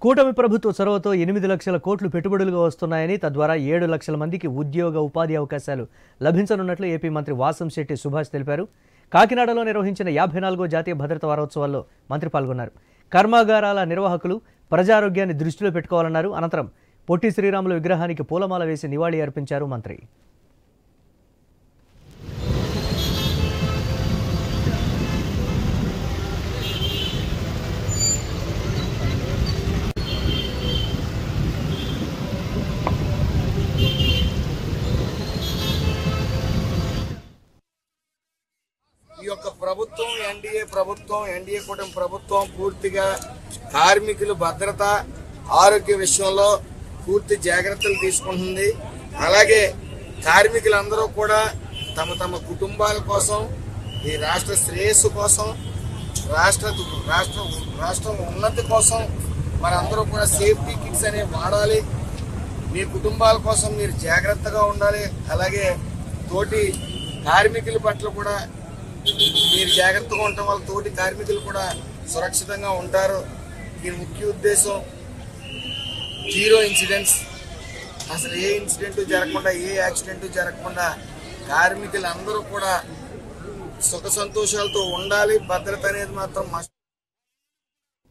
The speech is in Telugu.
కూటమి ప్రభుత్వ చొరవతో 8 లక్షల కోట్లు పెట్టుబడులుగా వస్తున్నాయని, తద్వారా 7 లక్షల మందికి ఉద్యోగ ఉపాధి అవకాశాలు లభించనున్నట్లు ఏపీ మంత్రి వాసంశెట్టి సుభాష్ తెలిపారు. కాకినాడలో నిర్వహించిన 54వ జాతీయ భద్రతా వారోత్సవాల్లో మంత్రి పాల్గొన్నారు. కర్మాగారాల నిర్వాహకులు ప్రజారోగ్యాన్ని దృష్టిలో పెట్టుకోవాలన్నారు. అనంతరం పొట్టి శ్రీరాములు విగ్రహానికి పూలమాల వేసి నివాళి అర్పించారు మంత్రి. ఈ యొక్క ప్రభుత్వం ఎన్డీఏ కూటమి ప్రభుత్వం పూర్తిగా కార్మికుల భద్రత ఆరోగ్య విషయంలో పూర్తి జాగ్రత్తలు తీసుకుంటుంది. అలాగే కార్మికులందరూ కూడా తమ తమ కుటుంబాల కోసం, ఈ రాష్ట్ర శ్రేయస్సు కోసం, రాష్ట్ర ఉన్నతి కోసం మనందరూ కూడా సేఫ్టీ కిట్స్ అనేవి వాడాలి. మీ కుటుంబాల కోసం మీరు జాగ్రత్తగా ఉండాలి. అలాగే తోటి కార్మికుల పట్ల కూడా మీరు జాగ్రత్తగా ఉండటం వల్ల తోటి కార్మికులు కూడా సురక్షితంగా ఉంటారు. దీని ముఖ్య ఉద్దేశం జీరో ఇన్సిడెంట్స్, అసలు ఏ ఇన్సిడెంట్ జరగకుండా, ఏ యాక్సిడెంట్ జరగకుండా కార్మికులందరూ కూడా సుఖ సంతోషాలతో ఉండాలి. భద్రత అనేది మాత్రం